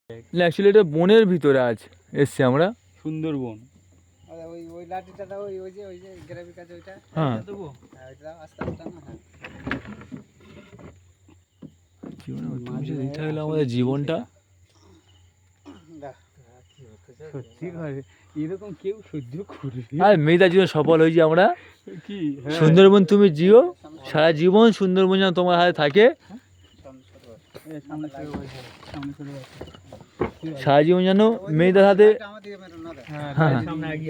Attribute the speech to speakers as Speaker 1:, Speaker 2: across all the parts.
Speaker 1: না অ্যাকচুয়ালি এটা বনের ভিতরে আছে, এসছি আমরা
Speaker 2: সুন্দরবন।
Speaker 3: ওই লাঠিটা দাও, ওই যে গ্রামের কাছে ওইটা।
Speaker 1: হ্যাঁ
Speaker 3: দেবো, হ্যাঁ ওইটা দাও, আস্তে আস্তে না। হ্যাঁ
Speaker 1: জীবনে দিতে হলো আমাদের জীবনটা।
Speaker 2: সত্যি করে এরকম কেউ সহ্য করবে?
Speaker 1: আর মেয়েটার জন্য সফল হয়েছি আমরা।
Speaker 2: কি
Speaker 1: সুন্দরবন তুমি জিও, সারা জীবন সুন্দরবন যেন তোমার হাতে থাকে, সারা জীবন যেন মেয়েদের হাতে।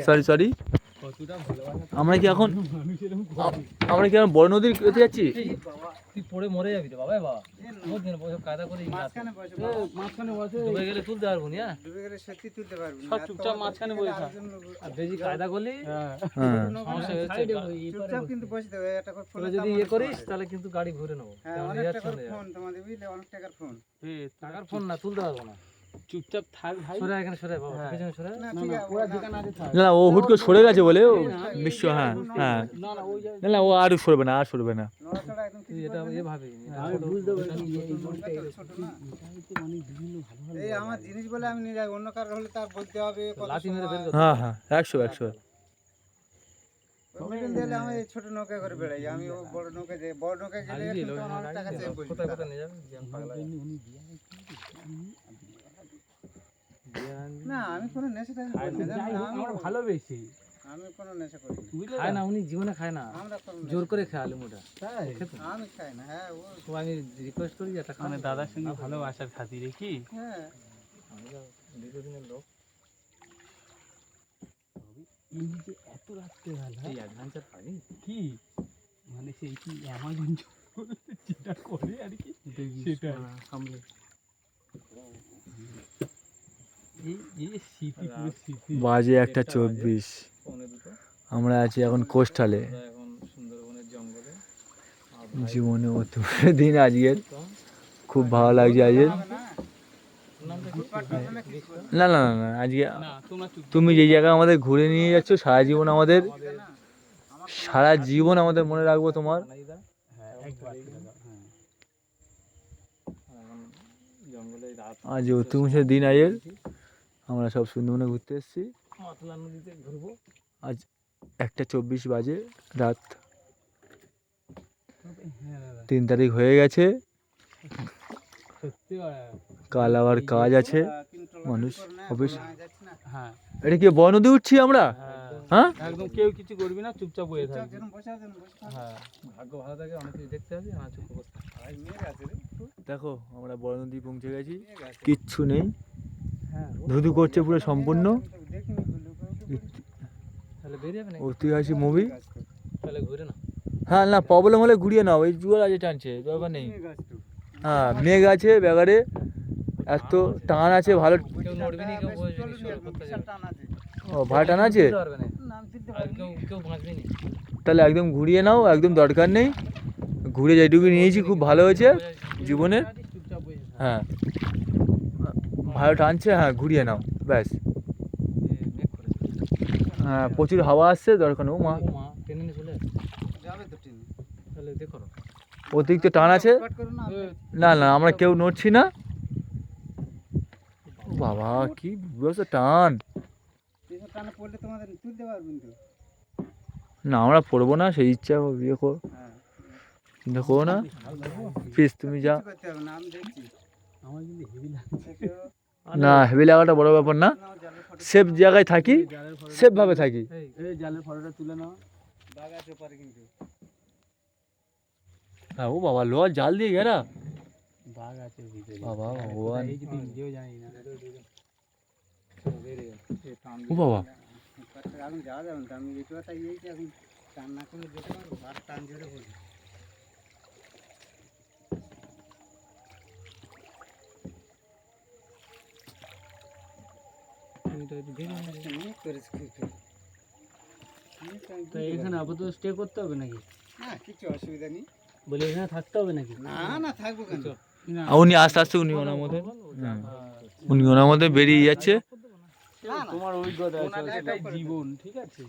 Speaker 1: সরি সরি, আমরা কি এখন বড় নদীর কাছে যাচ্ছি?
Speaker 4: তুই পড়ে মরে যাবি রে বাবা। কায়দা করে
Speaker 3: মাঝখানে বসে
Speaker 4: ডুবে গেলে তুলতে পারবো না।
Speaker 3: ডুবে গেলে সত্যি তুলতে পারবি না।
Speaker 4: সব চুপচাপ মাঝখানে বসে থাক। আর বেশি কায়দা করলি সমস্যা হচ্ছে।
Speaker 3: চুপচাপ কিন্তু বসে দেবে, একটা করে ফোন
Speaker 4: যদি ইয়ে করিস তাহলে কিন্তু গাড়ি ঘুরে নেবো।
Speaker 3: হ্যাঁ, অনেক টাকার ফোন তোমাদের, বুঝলে, অনেক টাকার ফোন।
Speaker 4: টাকার ফোন না, তুলতে পারবো না।
Speaker 2: চুপচাপ থাক ভাই।
Speaker 4: সরে এখানে সরে বাবা, পেছনে সরে।
Speaker 3: না ঠিক আছে,
Speaker 2: পুরো দোকান আছে থাক।
Speaker 1: না ও হুট করে সরে গেছে বলে ও বিশ্ব। হ্যাঁ হ্যাঁ,
Speaker 2: না না ওই
Speaker 1: না না ও আর সরবে না, আর সরবে না।
Speaker 3: নড়াচড়া একদম
Speaker 4: তুই
Speaker 3: কিছু
Speaker 4: এটা
Speaker 3: করবে
Speaker 4: এ
Speaker 3: না।
Speaker 4: ভাবি
Speaker 2: আমি বুঝতে পারি
Speaker 3: ছোট না। এই আমার জিনিস বলে আমি নিয়ে যাই, অন্য কারোর হলে তার বলতে হবে কত
Speaker 4: লাঠি মেরে বের
Speaker 3: সময়।
Speaker 4: করতে
Speaker 1: হ্যাঁ হ্যাঁ, 100
Speaker 3: ওই মিডিল দিলে আমি এই ছোট নৌকা করে বেড়াই, আমি ও বড় নৌকা যাই, বড় নৌকা গেলে কিন্তু আমার অনেক টাকা সেভ বসবে।
Speaker 4: কোথায় কোথায় নিয়ে যাবে জ্ঞান পাগলা।
Speaker 3: না আমি কোনো নেশা টেশা করি না, জানো না,
Speaker 2: আমরা ভালোবেসি।
Speaker 3: আমি কোনো নেশা করি না।
Speaker 2: বুঝলে
Speaker 4: খায় না উনি, জীবনে খায় না,
Speaker 3: আমরা কোনো
Speaker 4: জোর করে খায় আলুমোটা।
Speaker 2: তাই
Speaker 3: আমি খাই না। হ্যাঁ ও
Speaker 4: তো আমি রিকোয়েস্ট করি যে একটা
Speaker 2: মানে দাদার সঙ্গে ভালোবাসার খাতিরে কি
Speaker 3: হ্যাঁ
Speaker 4: আমি তো দীর্ঘদিনের লোক,
Speaker 2: এই যে এত রাত্রে বেলা
Speaker 4: এই অ্যাডভেঞ্চার পারি
Speaker 2: কি মানে সেই কি অ্যামাজন যেটা করে আর কি সেটা
Speaker 4: সামনে।
Speaker 2: এই স্মৃতি পুরো স্মৃতি।
Speaker 1: বাজে 1:24।
Speaker 4: পৌনে দুটো।
Speaker 1: আমরা আছি এখন কোস্টালে।
Speaker 4: আমরা এখন সুন্দরবনের জঙ্গলে।
Speaker 1: জীবনে অতুলনীয় দিন আজকের, খুব ভালো লাগছে আজকের।
Speaker 4: নামটা কি?
Speaker 1: না না না না, আজকে
Speaker 2: না তোমরা চুপ
Speaker 1: তুমি যে জায়গা আমাদের ঘুরে নিয়ে যাচ্ছ, সারা জীবন আমাদের, সারা জীবন আমাদের মনে রাখবো তোমার।
Speaker 2: হ্যাঁ একবার হ্যাঁ
Speaker 4: এখন জঙ্গলে রাত
Speaker 1: আজ অতুলনীয় দিন আজকের, আমরা সব সুন্দরবনে ঘুরতে এসেছি।
Speaker 4: মাতলা নদীতে ঘুরবো।
Speaker 1: আজ 1:24 বাজে রাত,
Speaker 2: হ্যাঁ দাদা
Speaker 1: 3 তারিখ হয়ে গেছে।
Speaker 2: সত্যি
Speaker 1: কাল আবার কাজ আছে, মানুষ অফিস।
Speaker 3: যাচ্ছি না,
Speaker 2: হ্যাঁ
Speaker 1: এটা কি বড় নদী উঠছি আমরা? হ্যাঁ
Speaker 2: একদম কেউ কিছু করবি না, চুপচাপ বসে থাকবি।
Speaker 3: যেরকম বসে আছেন বসে থাকুন।
Speaker 2: হ্যাঁ
Speaker 4: ভাগ্য ভালো থাকে, অনেক কিছু দেখতে হবে। আমার চুপ অবস্থা।
Speaker 3: ভাই মেয়ে আছে রে,
Speaker 1: দেখো আমরা বড় নদী পৌঁছে গেছি,
Speaker 3: মেয়ে আছে।
Speaker 1: কিচ্ছু নেই,
Speaker 4: হ্যাঁ
Speaker 1: ধুধু করছে পুরো সম্পূর্ণ।
Speaker 3: আমি তো দেখিনি বললো,
Speaker 4: তাহলে বেরিয়ে যাবে নাকি?
Speaker 1: ঐতিহাসিক মুভি।
Speaker 4: তাহলে ঘুরে না।
Speaker 1: হ্যাঁ না, প্রবলেম হলে ঘুরিয়ে নাও, এই জুয়ার আজে টানছে, দরকার নেই। হ্যাঁ মেঘ আছে ব্যাগারে, এত টান আছে, ভালো।
Speaker 4: কেউ নড়বি না, কেউ বসবি না, শুয়ে করতে যাবে।
Speaker 1: ও ভালো টান আছে,
Speaker 4: তুলতে পারবে না। আর কেউ বাঁচবি না।
Speaker 1: তাহলে একদম ঘুরিয়ে নাও, একদম দরকার নেই। ঘুরে যেটুকু নিয়েছি খুব ভালো হয়েছে জীবনে।
Speaker 2: চুপচাপ বসে থাক।
Speaker 1: হ্যাঁ ভালো টানছে, হ্যাঁ ঘুরিয়ে নাও ব্যাস।
Speaker 4: মেঘ করেছে।
Speaker 1: হ্যাঁ প্রচুর হাওয়া আসছে, দরকার নেই। ও মা,
Speaker 4: ও মা, টেনে নিয়ে চলে আসে।
Speaker 3: যাবে তো টিন।
Speaker 4: তাহলে দেখো না।
Speaker 1: অতিরিক্ত টান আছে।
Speaker 3: কট করো না,
Speaker 1: না না আমরা কেউ নড়ছি না। ও বাবা কি ব্যবস্থা টান।
Speaker 3: এসব টানে পড়লে তোমাদের তুলতে পারবেন তো।
Speaker 1: না আমরা পড়বো না, সেই ইচ্ছা ইয়ে করো,
Speaker 3: হ্যাঁ
Speaker 1: চিন্তা করো না প্লিজ, তুমি যা।
Speaker 3: কিছু করতে হবে না, আমি দেখছি।
Speaker 2: আমার কিন্তু হেভি লাগছে।
Speaker 1: না হেভি লাগাটা বড় ব্যাপার না,
Speaker 3: নাও জালের ফটো,
Speaker 1: সেফ জায়গায় থাকি,
Speaker 2: জালের ফটো
Speaker 1: সেফ ভাবে থাকি।
Speaker 2: এই জালের ফটোটা তুলে নাও।
Speaker 3: বাঘ আছে ওপারে কিন্তু।
Speaker 1: হ্যাঁ ও বাবা লো জাল দিয়ে গেরা,
Speaker 2: বাঘ আছে ভিতরে।
Speaker 1: বাবা ভগবান।
Speaker 2: এই যদি নিজেও জানি না।
Speaker 1: ও বাবা
Speaker 3: এখন যাওয়া যাবে না, আমি একটু কথা ইয়েছি, এখন টান না করলে যেতে পারবো, বাঘ টান জোরে পড়বে। মেঘ করেছে খুব তো।
Speaker 2: তো এখানে আপাতত স্টে করতে হবে নাকি?
Speaker 3: না কিছু অসুবিধা নেই।
Speaker 2: বলে এখানে থাকতে হবে নাকি?
Speaker 3: না না থাকবো কেন।
Speaker 2: না
Speaker 1: উনি আস্তে আস্তে উনি ওনার মধ্যে, উনি ওনার মধ্যে বেরিয়ে যাচ্ছে।
Speaker 3: না, না।
Speaker 2: তোমার অভিজ্ঞতা আছে,
Speaker 3: ওনার
Speaker 2: এটাই
Speaker 3: একটা
Speaker 2: জীবন, ঠিক আছে?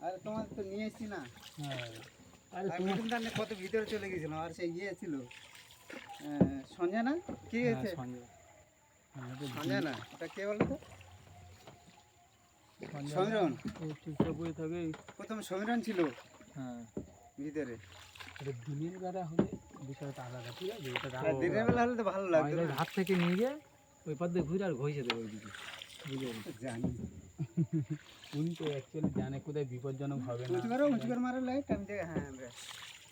Speaker 3: আরে তোমার তো নিয়ে এসছি না,
Speaker 2: হ্যাঁ আরে
Speaker 3: আমি কিন্তু জানি কত ভিতরে চলে গেছিলাম। আর সেই ইয়ে ছিল সঞ্জয় না, কি হয়েছে?
Speaker 2: সঞ্জয়
Speaker 3: সঞ্জয় না, ওটা কে বলো তো? সমীরণ।
Speaker 2: ও চুপচাপ বসে থাকে।
Speaker 3: প্রথম সমীরণ ছিল
Speaker 1: হ্যাঁ
Speaker 3: ভিতরে।
Speaker 2: এটা দিনের বেলা হলে বিষয়টা আলাদা, ঠিক আছে? এটা
Speaker 3: আর দিনের বেলা হলে তো ভালো লাগতো
Speaker 4: আমাদের
Speaker 3: না।
Speaker 4: হাত থেকে নিয়ে গিয়ে ওই পার দিয়ে ঘুরে আর ঘষে দেবে ওইদিকে, বুঝলে?
Speaker 3: জানি।
Speaker 2: উনি তো অ্যাকচুয়ালি জানে কোথায় বিপজ্জনক হবে না।
Speaker 3: উঁচু করে মারো লাইট, আমি দেখে হ্যাঁ ব্যাস।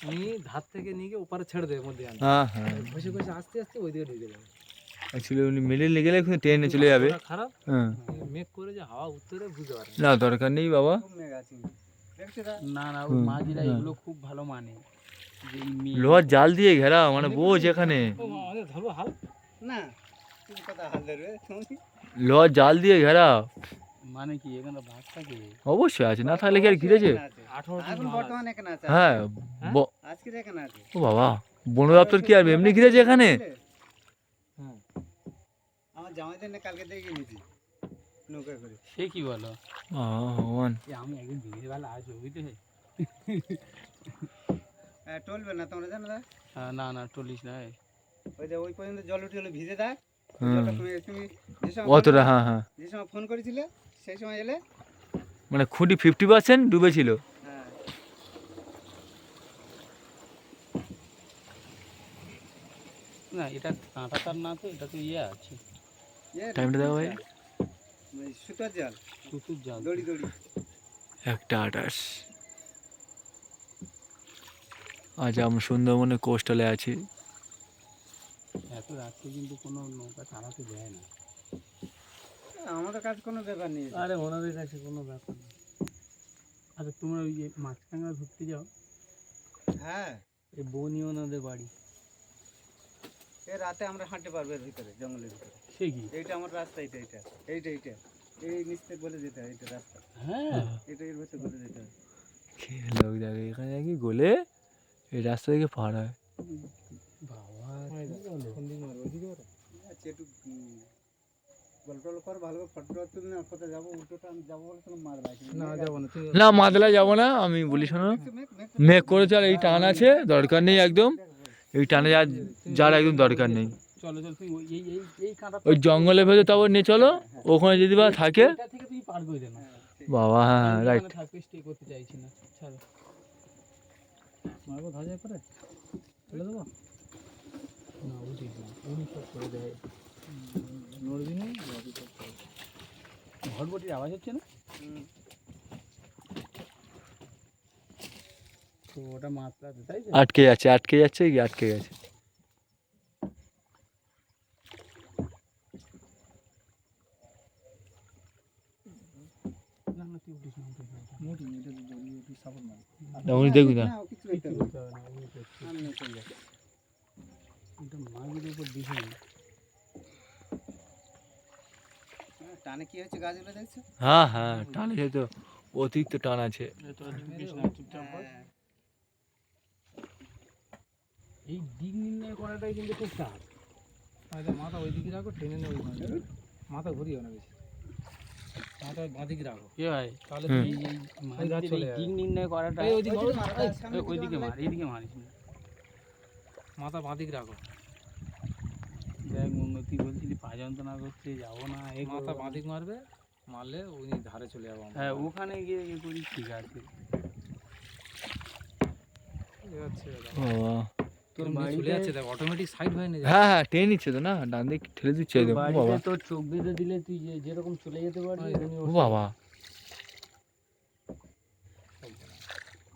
Speaker 4: উনি হাত থেকে নিয়ে গিয়ে ওপারে ছেড়ে দেবে মধ্যে আনতে,
Speaker 1: হ্যাঁ হ্যাঁ
Speaker 4: ঘষে ঘষে আস্তে আস্তে ওই দিকে ঢুকে যাবে।
Speaker 1: অ্যাকচুয়ালি উনি মিডিল গেলে কিন্তু ট্রেনে চলে যাবে।
Speaker 4: ওটা খারাপ,
Speaker 1: হ্যাঁ
Speaker 4: মেঘ করে যে হাওয়া উত্তরে বুঝতে পারে না।
Speaker 1: না দরকার নেই বাবা।
Speaker 3: খুব মেঘ আছে। দেখছো তা?
Speaker 2: না না, ওই মাঝিরা এগুলো খুব ভালো মানে, যে এই মেয়ে
Speaker 1: লোহার জাল দিয়ে ঘেরা, মানে বোঝ এখানে
Speaker 4: ও আমাদের ধরবো হাল,
Speaker 3: না, তুমি কথা হাল ধরবে তুমি?
Speaker 1: লোহার জাল দিয়ে ঘেরা।
Speaker 2: মানে কি এখানে ভাগ থাকে?
Speaker 1: অবশ্যই আছে, না থাকলে কি আর ঘিরেছে?
Speaker 3: এখানে আছে।
Speaker 4: 18টি
Speaker 3: এখন
Speaker 4: মাল
Speaker 3: বর্তমানে এখানে আছে।
Speaker 1: হ্যাঁ
Speaker 3: আজকের এখানে আছে।
Speaker 1: ও বাবা, বন দপ্তর কি আর এমনি ঘিরেছে এখানে?
Speaker 4: হ্যাঁ।
Speaker 3: আমার জামাইদের না কালকে দেখে নিয়েছি নৌকা করে।
Speaker 2: সে কি বলো?
Speaker 1: ভগবান,
Speaker 2: যে আমি একদিন দিনের বেলা আসবো, বুঝতে?
Speaker 3: টলবে না তোমরা জানো না?
Speaker 2: না না, টলিস না।
Speaker 3: ওই যে ওই পর্যন্ত জল উঠে হলো ভিজে দেয়।
Speaker 1: হুম।
Speaker 3: তুমি যে সময়
Speaker 1: অতটা হ্যাঁ হ্যাঁ,
Speaker 3: যে সময় ফোন করেছিলে সেই সময় এলে।
Speaker 1: মানে খুঁটি 50% ডুবেছিল।
Speaker 3: হ্যাঁ।
Speaker 2: না এটা কাঁটা তার না তো, এটা তো ইয়ে আছে,
Speaker 1: টাইমটা দেখো ভাই।
Speaker 3: সুতার জাল,
Speaker 2: সুতুর জাল।
Speaker 3: দড়ি দড়ি।
Speaker 1: 1:28। আজ আমরা সুন্দরবনে কোস্টালে আছি।
Speaker 2: এত রাত্রে কিন্তু কোনো নৌকা চালাতে দেয় না।
Speaker 3: আমাদের কাছে কোনো ব্যাপার নেই।
Speaker 2: আরে ওনাদের কাছে কোনো ব্যাপার নেই। আরে তোমরা ওই যে মাছরাঙা ঘুরতে যাও,
Speaker 3: হ্যাঁ,
Speaker 2: এই বনি ওনাদের বাড়ি।
Speaker 3: এই রাতে আমরা হাঁটতে পারবো এর ভিতরে, জঙ্গলের ভিতরে।
Speaker 2: সে কি?
Speaker 3: এইটা আমার রাস্তা, এইটা এইটা এইটা এইটা এই নিচে বলে যেতে হয়, এইটা রাস্তা,
Speaker 2: হ্যাঁ,
Speaker 3: এটা এর ভিতরে বলে যেতে হয়।
Speaker 1: লোক দেখে এখানে নাকি গোলে এই রাস্তা থেকে পার হয়।
Speaker 2: বাবা কি বলো?
Speaker 4: কোন দিক মারবো, ওইদিকে ওরা?
Speaker 3: আচ্ছা একটু গল্প টল্প কর, ভালো করে ফটো তুলে না, কোথায় যাবো উল্টোটা আমি যাবো বলে তোমার মার বাইক
Speaker 4: না যাবো না, তুমি
Speaker 1: না মাদলা যাবো না, আমি বলি শোনো, মেঘ করেছে আর এই টান আছে, দরকার নেই একদম। এই টানে যার একদম দরকার নেই।
Speaker 2: চলো চলো, তুই ওই এই কাঁটা
Speaker 1: ওই জঙ্গলের ভেতরে তারপর নিয়ে চলো, ওখানে যদি বা থাকে।
Speaker 2: এটা থেকে তুই পার করে দে না।
Speaker 1: বাবা হ্যাঁ
Speaker 2: আমি
Speaker 1: রাইট।
Speaker 2: ওখানে থাকতে স্টে করতে চাইছি না, ছাড়ো।
Speaker 4: মারবো ধাজা করে চলে দেবো।
Speaker 2: না উচিত না, উনি সব করে দেয়।
Speaker 4: নড়বি না,
Speaker 2: ঘটবটির আওয়াজ হচ্ছে না তো? ওটা মাত্রাতে, তাই তো?
Speaker 1: আটকে যাচ্ছে কি আটকে গেছে।
Speaker 2: না না, তুই উঠিস না, উঠিস না, উঠিস না।
Speaker 4: মোটি এটা তো দড়ি ওটি সাপোর্ট মার।
Speaker 1: উনি দেখুন না,
Speaker 3: কিছু করতে
Speaker 2: কিচ্ছু
Speaker 3: হবে
Speaker 2: করতে হবে না, উনি করছে।
Speaker 3: না, আমি চলে যাবো।
Speaker 2: এটা মাঝের উপর দিশে না।
Speaker 3: টানে কি হচ্ছে গাছগুলো দেখছো?
Speaker 1: হ্যাঁ হ্যাঁ টান আছে তো, অতিরিক্ত টান আছে।
Speaker 2: তোরা ঝুঁকিস না, চুপচাপ বস।
Speaker 3: হ্যাঁ।
Speaker 2: এই দিক নির্ণয় করাটাই কিন্তু খুব টাফ।
Speaker 4: আচ্ছা মাথা ওইদিকে রাখো, টেনে নে ওই মাথা ঘুরিও না বেশি, মাথা বাঁদিকে রাখো,
Speaker 2: কে ভাই?
Speaker 4: তাহলে
Speaker 1: হুম।
Speaker 4: তুমি
Speaker 2: এই
Speaker 4: গাছ চলে যাবে।
Speaker 2: দিক নির্ণয় করাটা
Speaker 4: এই ওইদিকে
Speaker 3: ওইদিকে মারো, সামনে দিকে
Speaker 2: ওইদিকে
Speaker 3: মারো।
Speaker 2: মার, এইদিকে মারিস না।
Speaker 4: মাথা বাঁদিকে রাখো,
Speaker 2: দেখ উন্নতি বলছিলি পা যন্ত্রণা করছে, যাবো না, এই
Speaker 4: মাথা
Speaker 2: করবো না।
Speaker 4: বাঁদিক মারবে, মারলে উনি ধারে চলে যাবো আমরা।
Speaker 2: হ্যাঁ, ওখানে গিয়ে ইয়ে করি, ঠিক আছে।
Speaker 4: এই হচ্ছে দাদা।
Speaker 1: বাবা
Speaker 2: তোর
Speaker 4: এমনি চলে যাচ্ছে, দেখ অটোমেটিক সাইড হয়ে নিয়ে যাচ্ছে।
Speaker 1: হ্যাঁ হ্যাঁ টেনে নিচ্ছে তো, না ডান দিক ঠেলে দিচ্ছে একদম। ও বাবা
Speaker 2: বাড়িতে তোর চোখ বেঁধে দিলে তুই যেরকম চলে যেতে পারবি, উনি
Speaker 1: ও বাবা,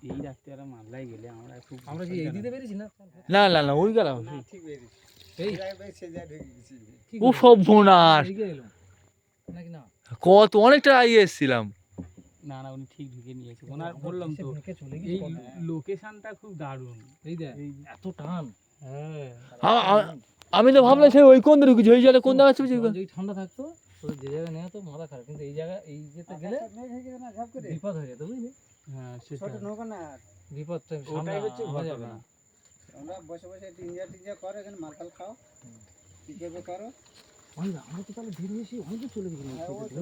Speaker 2: এই রাস্তাটা মাল্লাই গেলে আমরা খুব
Speaker 4: আমরা কি এই দিতে পেরেছি না?
Speaker 1: না না না ওই গেলাম।
Speaker 3: না, ঠিক বেরিয়েছে।
Speaker 4: এই
Speaker 3: এই জায়গায় সে জায়গায় ঢুকে গেছি।
Speaker 4: কি
Speaker 1: ও
Speaker 4: করবো?
Speaker 1: সর্বনাশ,
Speaker 4: এদিকে এলো নাকি না?
Speaker 1: কত অনেকটা আগে এসেছিলাম।
Speaker 2: না না, উনি ঠিক ঢুকে নিয়েছে। ওনার বললাম তো,
Speaker 4: মেখে চলে গেছি
Speaker 2: এই
Speaker 4: কবে?
Speaker 2: লোকেশনটা খুব দারুণ।
Speaker 4: এই দেখ
Speaker 2: এই
Speaker 4: এত টান।
Speaker 2: হ্যাঁ,
Speaker 1: আমি তো ভাবলাম সে ওই কোন দিকে ঢুকেছি, ওই জায়গায় কোন জায়গা আছে
Speaker 4: জল যদি ঠান্ডা থাকতো তোর যে জায়গায় নেওয়া তো মাথা খারাপ, কিন্তু এই জায়গা এই যেতে গেলে
Speaker 3: মেঘ হয়ে গেছে না, ঝাঁপ করে।
Speaker 4: বিপদ হয়ে যেত বুঝলি,
Speaker 2: হ্যাঁ সেটা।
Speaker 3: ছোট নৌকা না,
Speaker 4: বিপদ তো সামনে
Speaker 2: ওটাই হচ্ছে
Speaker 4: আনা যাবে
Speaker 2: ঘটনা।
Speaker 4: না।
Speaker 3: আমরা বসে বসে একটু ইঞ্জয় করো, এখানে মাতাল খাও, কি করবে করো।
Speaker 4: আমরা তো তাহলে ধীরে বেশি অনেক চলে গেছি।
Speaker 3: হ্যাঁ, ও তো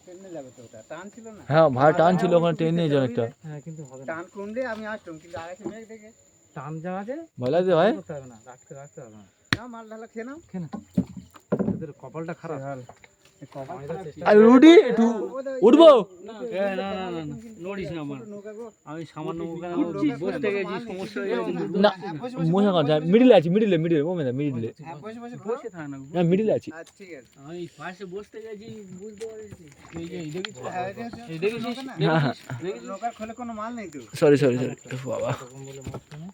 Speaker 3: ট্রেনে যাবে তো, ওটা টান ছিল না।
Speaker 1: হ্যাঁ ভাড়া টান ছিল ওখানে, ট্রেন নিয়ে যান একটা।
Speaker 4: হ্যাঁ কিন্তু হবে না,
Speaker 3: টান কুন্ডে আমি আসতাম, কিন্তু আগে মেঘ দেখে
Speaker 4: টান যা আছে
Speaker 1: ভালো আছে ভাই।
Speaker 4: করতে হবে না, রাখতে হবে না।
Speaker 3: না, মাল ঢালা খেয়ে নাও।
Speaker 4: খেয়ে না তোদের কপালটা খারাপ।
Speaker 3: এই কপালটা
Speaker 1: আর রুটি একটু উঠবো
Speaker 2: নড়িস না আমার,
Speaker 3: নৌকা গো
Speaker 2: আমি সামান্য
Speaker 3: বসতে গেছি,
Speaker 2: সমস্যা
Speaker 1: না মশা কথা মিডিলে আছি মিডিলে মোমেদা মিডিলে
Speaker 3: হ্যাঁ বসে বসে
Speaker 2: বসে থাক না,
Speaker 1: না মিডিলে আছি
Speaker 3: আচ্ছা ঠিক আছে
Speaker 2: আমি পাশে বসতে গেছি বুঝতে পারিস।
Speaker 4: এই যে এই দেখিস
Speaker 3: হ্যাঁ এটা হচ্ছে
Speaker 4: এই দেখিস
Speaker 3: নৌকা না?
Speaker 1: হ্যাঁ হ্যাঁ
Speaker 3: নৌকার খোলে কোনো মাল নেই তো
Speaker 1: সরি বাবা
Speaker 4: তখন বলে মাছ না